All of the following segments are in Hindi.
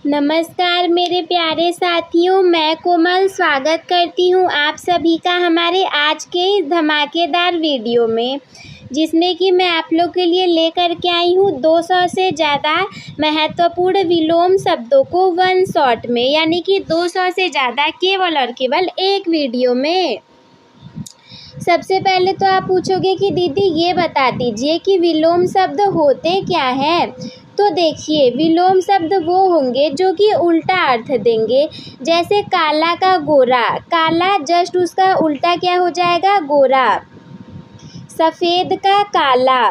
नमस्कार मेरे प्यारे साथियों, मैं कोमल स्वागत करती हूँ आप सभी का हमारे आज के इस धमाकेदार वीडियो में, जिसमें कि मैं आप लोग के लिए लेकर के आई हूँ 200 से ज़्यादा महत्वपूर्ण विलोम शब्दों को वन शॉट में, यानी कि 200 से ज़्यादा केवल और केवल एक वीडियो में। सबसे पहले तो आप पूछोगे कि दीदी ये बता दीजिए कि विलोम शब्द होते क्या हैं। तो देखिए, विलोम शब्द वो होंगे जो कि उल्टा अर्थ देंगे। जैसे काला का गोरा, काला जस्ट उसका उल्टा क्या हो जाएगा, गोरा। सफ़ेद का काला,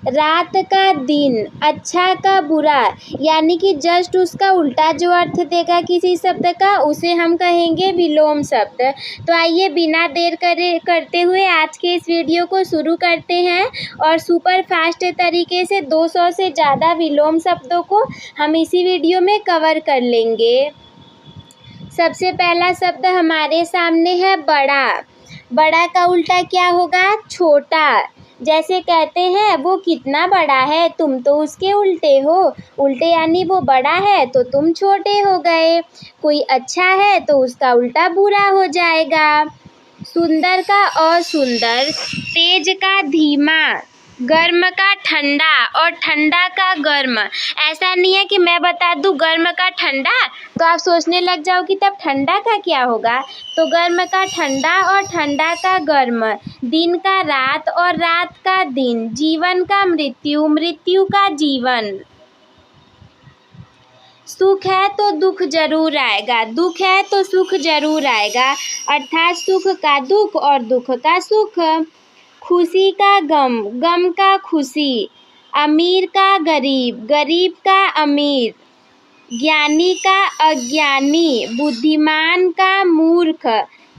रात का दिन, अच्छा का बुरा, यानी कि जस्ट उसका उल्टा जो अर्थ देगा किसी शब्द का, उसे हम कहेंगे विलोम शब्द। तो आइए बिना देर करते हुए आज के इस वीडियो को शुरू करते हैं और सुपर फास्ट तरीके से 200 से ज़्यादा विलोम शब्दों को हम इसी वीडियो में कवर कर लेंगे। सबसे पहला शब्द हमारे सामने है बड़ा। बड़ा का उल्टा क्या होगा, छोटा। जैसे कहते हैं वो कितना बड़ा है, तुम तो उसके उल्टे हो। उल्टे यानी वो बड़ा है तो तुम छोटे हो गए। कोई अच्छा है तो उसका उल्टा बुरा हो जाएगा। सुंदर का असुंदर, तेज का धीमा, गर्म का ठंडा और ठंडा का गर्म। ऐसा नहीं है कि मैं बता दूं गर्म का ठंडा तो आप सोचने लग जाओ कि तब ठंडा का क्या होगा। तो गर्म का ठंडा और ठंडा का गर्म, दिन का रात और रात का दिन, जीवन का मृत्यु, मृत्यु का जीवन। सुख है तो दुख जरूर आएगा, दुख है तो सुख जरूर आएगा, अर्थात सुख का दुख और दुख का सुख। खुशी का गम, गम का खुशी, अमीर का गरीब, गरीब का अमीर, ज्ञानी का अज्ञानी, बुद्धिमान का मूर्ख,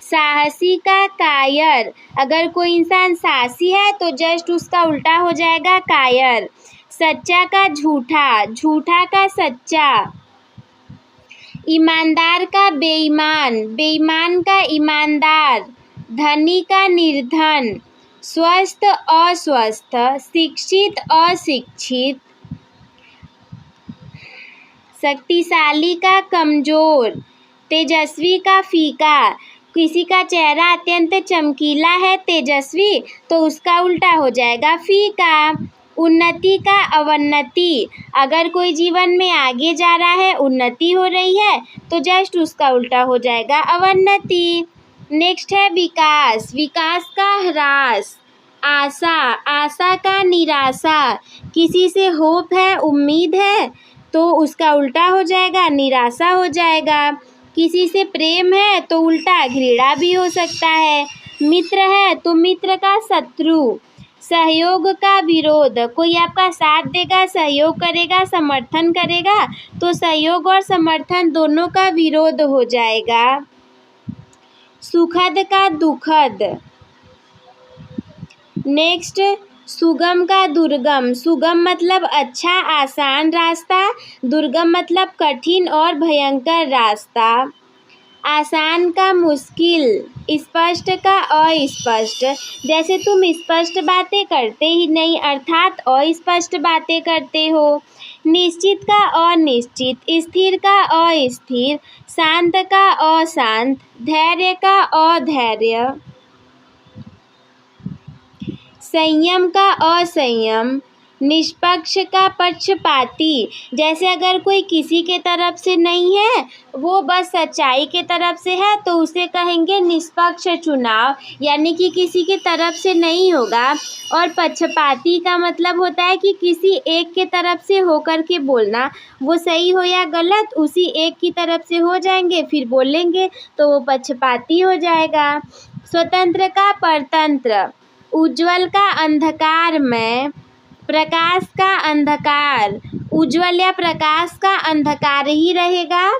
साहसी का कायर। अगर कोई इंसान साहसी है तो जस्ट उसका उल्टा हो जाएगा कायर। सच्चा का झूठा, झूठा का सच्चा, ईमानदार का बेईमान, बेईमान का ईमानदार, धनी का निर्धन, स्वस्थ अस्वस्थ, शिक्षित अशिक्षित, शक्तिशाली का कमजोर, तेजस्वी का फीका। किसी का चेहरा अत्यंत चमकीला है, तेजस्वी, तो उसका उल्टा हो जाएगा फीका। उन्नति का अवन्नति, अगर कोई जीवन में आगे जा रहा है, उन्नति हो रही है, तो जस्ट उसका उल्टा हो जाएगा अवन्नति। नेक्स्ट है विकास, विकास का ह्रास। आशा, आशा का निराशा, किसी से होप है, उम्मीद है, तो उसका उल्टा हो जाएगा निराशा हो जाएगा। किसी से प्रेम है तो उल्टा घृणा भी हो सकता है। मित्र है तो मित्र का शत्रु। सहयोग का विरोध, कोई आपका साथ देगा, सहयोग करेगा, समर्थन करेगा, तो सहयोग और समर्थन दोनों का विरोध हो जाएगा। सुखद का दुखद। नेक्स्ट, सुगम का दुर्गम। सुगम मतलब अच्छा आसान रास्ता, दुर्गम मतलब कठिन और भयंकर रास्ता। आसान का मुश्किल, स्पष्ट का अस्पष्ट। जैसे तुम स्पष्ट बातें करते ही नहीं, अर्थात अस्पष्ट बातें करते हो। निश्चित का अनिश्चित, स्थिर का अस्थिर, शांत का अशांत, धैर्य का अधैर्य। संयम का असंयम, निष्पक्ष का पक्षपाती। जैसे अगर कोई किसी के तरफ से नहीं है, वो बस सच्चाई के तरफ से है, तो उसे कहेंगे निष्पक्ष चुनाव, यानी कि किसी के तरफ से नहीं होगा। और पक्षपाती का मतलब होता है कि किसी एक के तरफ से होकर के बोलना, वो सही हो या गलत उसी एक की तरफ से हो जाएंगे फिर बोलेंगे, तो वो पक्षपाती हो जाएगा। स्वतंत्र का परतंत्र, उज्ज्वल का अंधकार में, प्रकाश का अंधकार, उज्ज्वल या प्रकाश का अंधकार ही रहेगा।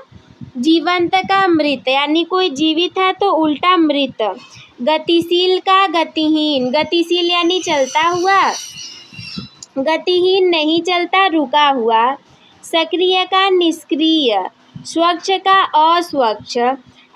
जीवंत का मृत, यानी कोई जीवित है तो उल्टा मृत। गतिशील का गतिहीन, गतिशील यानी चलता हुआ, गतिहीन नहीं चलता, रुका हुआ। सक्रिय का निष्क्रिय, स्वच्छ का अस्वच्छ,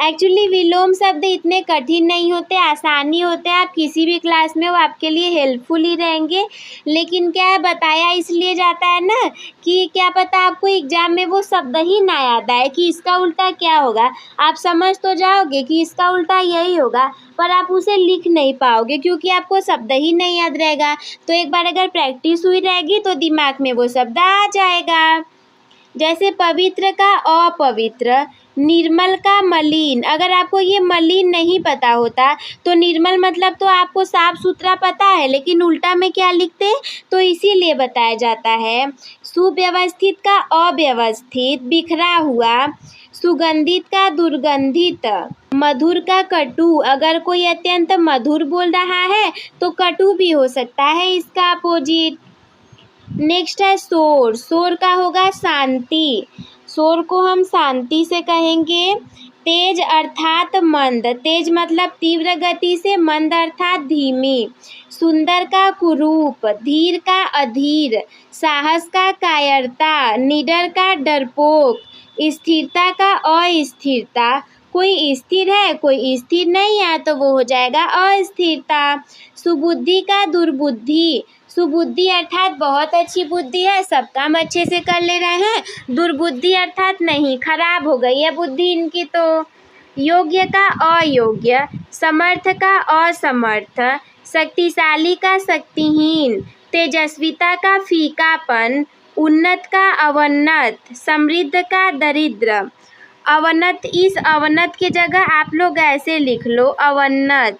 एक्चुअली विलोम शब्द इतने कठिन नहीं होते, आसानी होते हैं। आप किसी भी क्लास में वो आपके लिए हेल्पफुल ही रहेंगे। लेकिन क्या है, बताया इसलिए जाता है ना कि क्या पता आपको एग्जाम में वो शब्द ही ना याद आए कि इसका उल्टा क्या होगा। आप समझ तो जाओगे कि इसका उल्टा यही होगा, पर आप उसे लिख नहीं पाओगे क्योंकि आपको शब्द ही नहीं याद रहेगा। तो एक बार अगर प्रैक्टिस हुई रहेगी तो दिमाग में वो शब्द आ जाएगा। जैसे पवित्र का अपवित्र, निर्मल का मलिन। अगर आपको ये मलिन नहीं पता होता तो निर्मल मतलब तो आपको साफ सुथरा पता है, लेकिन उल्टा में क्या लिखते, तो इसीलिए बताया जाता है। सुव्यवस्थित का अव्यवस्थित, बिखरा हुआ। सुगंधित का दुर्गंधित, मधुर का कटु। अगर कोई अत्यंत मधुर बोल रहा है तो कटु भी हो सकता है इसका अपोजिट। नेक्स्ट है शोर। शोर का होगा शांति। शोर को हम शांति से कहेंगे। तेज अर्थात मंद, तेज मतलब तीव्र गति से, मंद अर्थात धीमी। सुंदर का कुरूप, धीर का अधीर, साहस का कायरता, निडर का डरपोक, स्थिरता का अस्थिरता। कोई स्थिर है कोई स्थिर नहीं है तो वो हो जाएगा अस्थिरता। सुबुद्धि का दुर्बुद्धि, सुबुद्धि अर्थात बहुत अच्छी बुद्धि है, सब काम अच्छे से कर ले रहे हैं। दुर्बुद्धि अर्थात नहीं, खराब हो गई है बुद्धि इनकी। तो योग्य का अयोग्य, समर्थ का असमर्थ, शक्तिशाली का शक्तिहीन, तेजस्विता का फीकापन, उन्नत का अवन्नत, समृद्ध का दरिद्र। अवनत, इस अवनत की जगह आप लोग ऐसे लिख लो अवन्नत,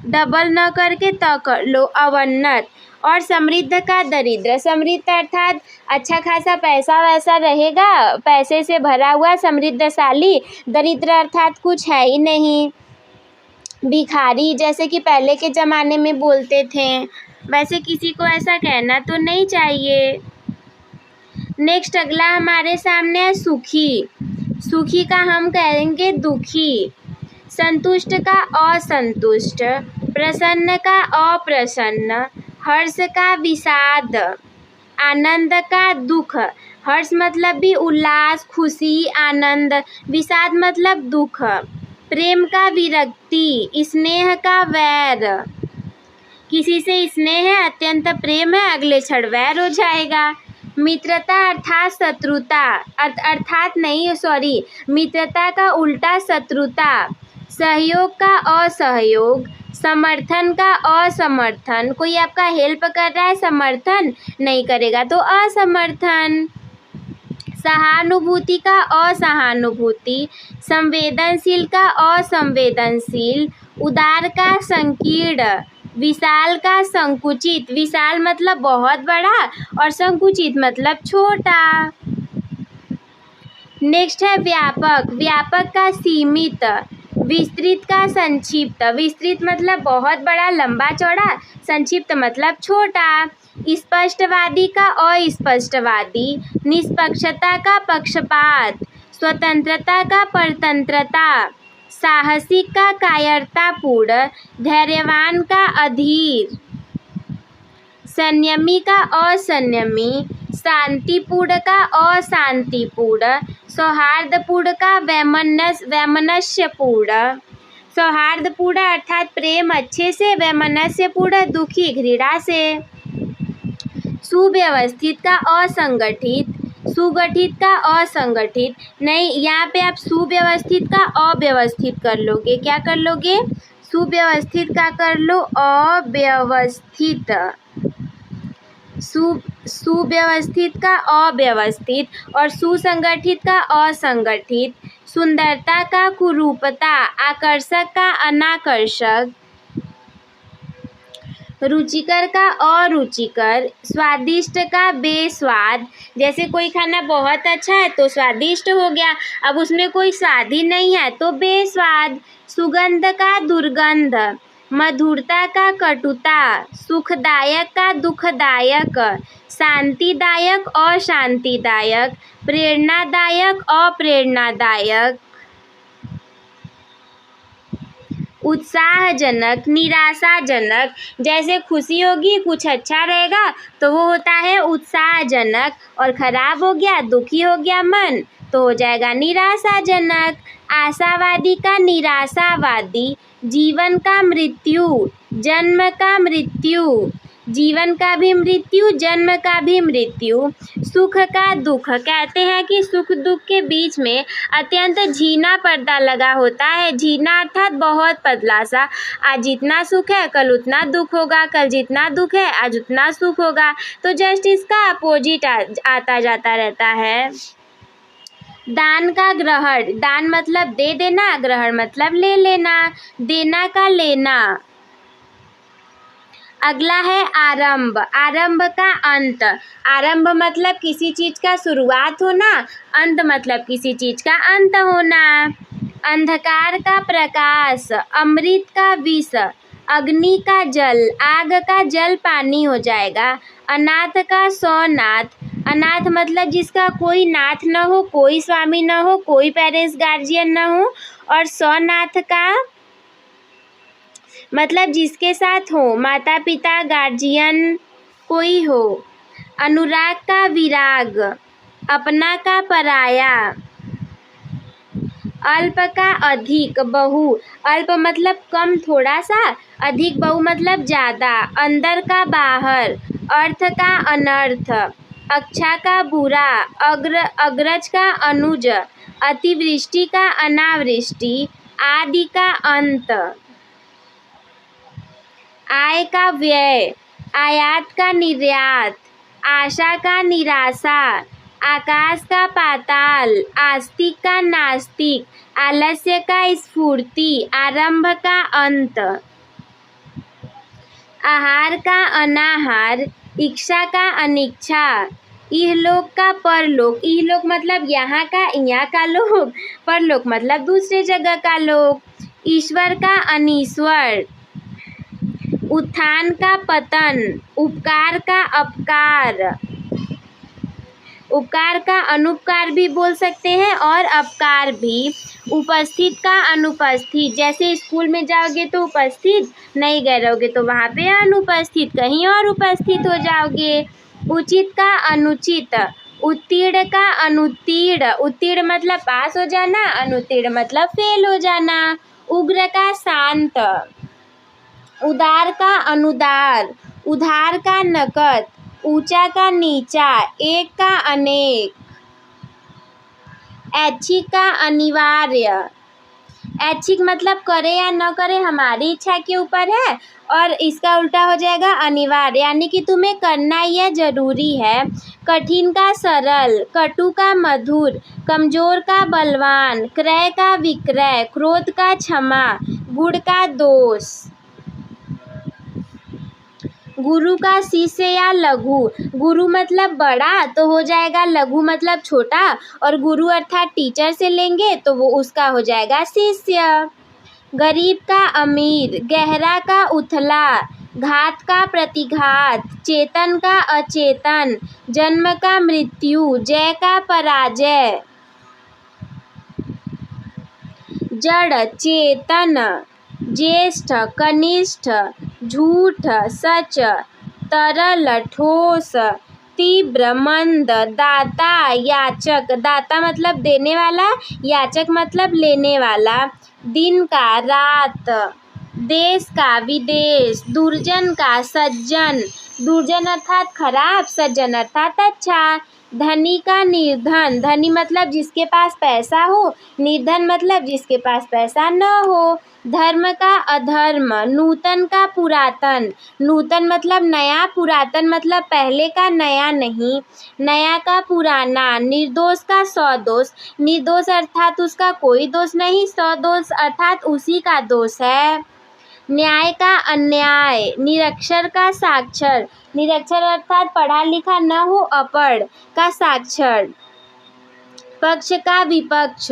डबल न करके त कर लो अवन्नत। और समृद्ध का दरिद्र, समृद्ध अर्थात अच्छा खासा पैसा वैसा रहेगा, पैसे से भरा हुआ समृद्धशाली। दरिद्र अर्थात कुछ है ही नहीं, भिखारी, जैसे कि पहले के ज़माने में बोलते थे। वैसे किसी को ऐसा कहना तो नहीं चाहिए। नेक्स्ट अगला हमारे सामने है सुखी। सुखी का हम कहेंगे दुखी। संतुष्ट का असंतुष्ट, प्रसन्न का अप्रसन्न, हर्ष का विषाद, आनंद का दुख। हर्ष मतलब भी उल्लास, खुशी, आनंद। विषाद मतलब दुख। प्रेम का विरक्ति, स्नेह का वैर। किसी से स्नेह है, अत्यंत प्रेम है, अगले क्षण वैर हो जाएगा। मित्रता अर्थात शत्रुता, अर्थात नहीं सॉरी, मित्रता का उल्टा शत्रुता। सहयोग का असहयोग, समर्थन का असमर्थन। कोई आपका हेल्प कर रहा है, समर्थन नहीं करेगा तो असमर्थन। सहानुभूति का असहानुभूति, संवेदनशील का असंवेदनशील, उदार का संकीर्ण, विशाल का संकुचित। विशाल मतलब बहुत बड़ा और संकुचित मतलब छोटा। नेक्स्ट है व्यापक। व्यापक का सीमित, विस्तृत का संक्षिप्त। विस्तृत मतलब बहुत बड़ा लंबा चौड़ा, संक्षिप्त मतलब छोटा। स्पष्टवादी का अस्पष्टवादी, निष्पक्षता का पक्षपात, स्वतंत्रता का परतंत्रता, साहसिक का कायरतापूर्ण, धैर्यवान का अधीर, संयमी का असंयमी, शांतिपूर्ण का अशांतिपूर्ण, सौहार्दपूर्ण का वैमनस्यपूर्ण। सौहार्दपूर्ण अर्थात प्रेम अच्छे से, वैमनस्यपूर्ण दुखी घृणा से। सुव्यवस्थित का असंगठित, सुगठित का असंगठित। नहीं, यहाँ पे आप सुव्यवस्थित का अव्यवस्थित कर लोगे। क्या कर लोगे, सुव्यवस्थित का कर लो अव्यवस्थित, सुव्यवस्थित का अव्यवस्थित, और सुसंगठित का असंगठित। सुंदरता का कुरूपता, आकर्षक का अनाकर्षक, रुचिकर का अरुचिकर, स्वादिष्ट का बेस्वाद। जैसे कोई खाना बहुत अच्छा है तो स्वादिष्ट हो गया, अब उसमें कोई स्वाद ही नहीं है तो बेस्वाद। सुगंध का दुर्गंध, मधुरता का कटुता, सुखदायक का दुखदायक, शांतिदायक अशांतिदायक, प्रेरणादायक अप्रेरणादायक, उत्साहजनक, निराशाजनक। जैसे खुशी होगी, कुछ अच्छा रहेगा तो वो होता है उत्साहजनक, और खराब हो गया, दुखी हो गया मन तो हो जाएगा निराशाजनक। आशावादी का निराशावादी। जीवन का मृत्यु, जन्म का मृत्यु, जीवन का भी मृत्यु, जन्म का भी मृत्यु। सुख का दुख, कहते हैं कि सुख दुख के बीच में अत्यंत झीना पर्दा लगा होता है। झीना अर्थात बहुत पतला सा। आज जितना सुख है कल उतना दुख होगा, कल जितना दुख है आज उतना सुख होगा। तो जस्ट इसका अपोजिट आता जाता रहता है। दान का ग्रहण, दान मतलब दे देना, ग्रहण मतलब ले लेना, देना का लेना। अगला है आरंभ, आरंभ का अंत। आरंभ मतलब किसी चीज का शुरुआत होना, अंत मतलब किसी चीज का अंत होना। अंधकार का प्रकाश, अमृत का विष, अग्नि का जल, आग का जल पानी हो जाएगा। अनाथ का सौनाथ, अनाथ मतलब जिसका कोई नाथ न हो, कोई स्वामी न हो, कोई पेरेंट्स गार्जियन न हो। और सौनाथ का मतलब जिसके साथ हो, माता पिता गार्जियन कोई हो। अनुराग का विराग, अपना का पराया। अल्प का अधिक, बहु, अल्प मतलब कम थोड़ा सा, अधिक बहु मतलब ज़्यादा। अंदर का बाहर, अर्थ का अनर्थ। अच्छा का बुरा, अग्रज का अनुज, अतिवृष्टि का अनावृष्टि, आदि का अंत। आय का व्यय, आयात का निर्यात, आशा का निराशा, आकाश का पाताल, आस्तिक का नास्तिक, आलस्य का स्फूर्ति, आरंभ का अंत। आहार का अनाहार, इच्छा का अनिच्छा, इहलोक का परलोक। इहलोक मतलब यहाँ का लोक, परलोक मतलब दूसरे जगह का लोक। ईश्वर का अनीश्वर, उत्थान का पतन, उपकार का अपकार। उपकार का अनुपकार भी बोल सकते हैं और अपकार भी। उपस्थित का अनुपस्थित, जैसे स्कूल में जाओगे तो उपस्थित, नहीं गए रहोगे तो वहाँ पे अनुपस्थित, कहीं और उपस्थित हो जाओगे। उचित का अनुचित, उत्तीर्ण का अनुत्तीर्ण, उत्तीर्ण मतलब पास हो जाना, अनुत्तीर्ण मतलब फेल हो जाना। उग्र का शांत, उदार का अनुदार, उधार का नकद, ऊंचा का नीचा, एक का अनेक। ऐच्छिक का अनिवार्य, ऐच्छिक मतलब करे या न करे हमारी इच्छा के ऊपर है, और इसका उल्टा हो जाएगा अनिवार्य, यानी कि तुम्हें करना यह जरूरी है। कठिन का सरल, कटु का मधुर, कमजोर का बलवान, क्रय का विक्रय, क्रोध का क्षमा, गुण का दोष। गुरु का शिष्य या लघु, गुरु मतलब बड़ा तो हो जाएगा, लघु मतलब छोटा, और गुरु अर्थात टीचर से लेंगे तो वो उसका हो जाएगा शिष्य। गरीब का अमीर, गहरा का उथला, घात का प्रतिघात, चेतन का अचेतन, जन्म का मृत्यु, जय का पराजय। जड़, चेतन, ज्येष्ठ, कनिष्ठ, झूठ, सच, तरल, ठोस, तीव्र, मंद, दाता, याचक, दाता मतलब देने वाला, याचक मतलब लेने वाला। दिन का रात, देश का विदेश, दुर्जन का सज्जन, दुर्जन अर्थात खराब, सज्जन अर्थात अच्छा। धनी का निर्धन, धनी मतलब जिसके पास पैसा हो, निर्धन मतलब जिसके पास पैसा न हो। धर्म का अधर्म, नूतन का पुरातन, नूतन मतलब नया, पुरातन मतलब पहले का, नया नहीं। नया का पुराना, निर्दोष का सदोष, निर्दोष अर्थात उसका कोई दोष नहीं, सदोष अर्थात उसी का दोष है। न्याय का अन्याय, निरक्षर का साक्षर, निरक्षर अर्थात पढ़ा लिखा न हो, अपढ़ का साक्षर। पक्ष का विपक्ष,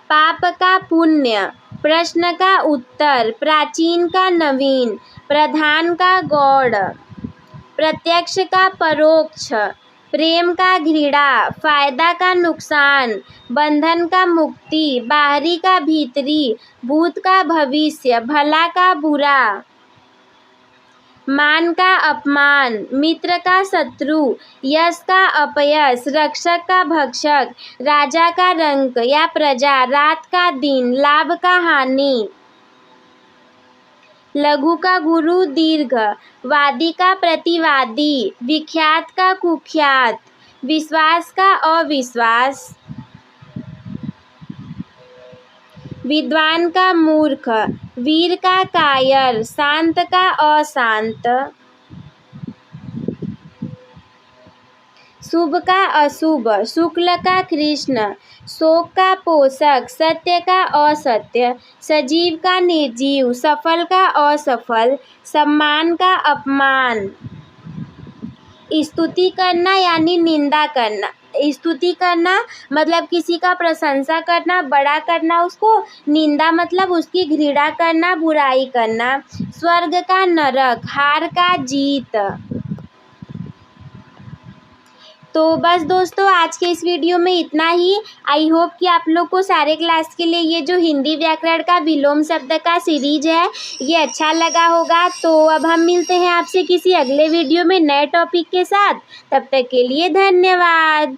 पाप का पुण्य, प्रश्न का उत्तर, प्राचीन का नवीन, प्रधान का गौड़, प्रत्यक्ष का परोक्ष, प्रेम का घृणा, फायदा का नुकसान, बंधन का मुक्ति, बाहरी का भीतरी, भूत का भविष्य, भला का बुरा, मान का अपमान, मित्र का शत्रु, यश का अपयश, रक्षक का भक्षक, राजा का रंक या प्रजा, रात का दिन, लाभ का हानि, लघु का गुरु दीर्घ, वादी का प्रतिवादी, विख्यात का कुख्यात, विश्वास का अविश्वास, विद्वान का मूर्ख, वीर का कायर, शांत का अशांत, शुभ का अशुभ, शुक्ल का कृष्ण, शोक का पोषक, सत्य का असत्य, सजीव का निर्जीव, सफल का असफल, सम्मान का अपमान, स्तुति करना यानी निंदा करना। स्तुति करना मतलब किसी का प्रशंसा करना, बड़ा करना उसको, निंदा मतलब उसकी घृणा करना, बुराई करना। स्वर्ग का नरक, हार का जीत। तो बस दोस्तों आज के इस वीडियो में इतना ही। आई होप कि आप लोग को सारे क्लास के लिए ये जो हिंदी व्याकरण का विलोम शब्द का सीरीज है ये अच्छा लगा होगा। तो अब हम मिलते हैं आपसे किसी अगले वीडियो में नए टॉपिक के साथ। तब तक के लिए धन्यवाद।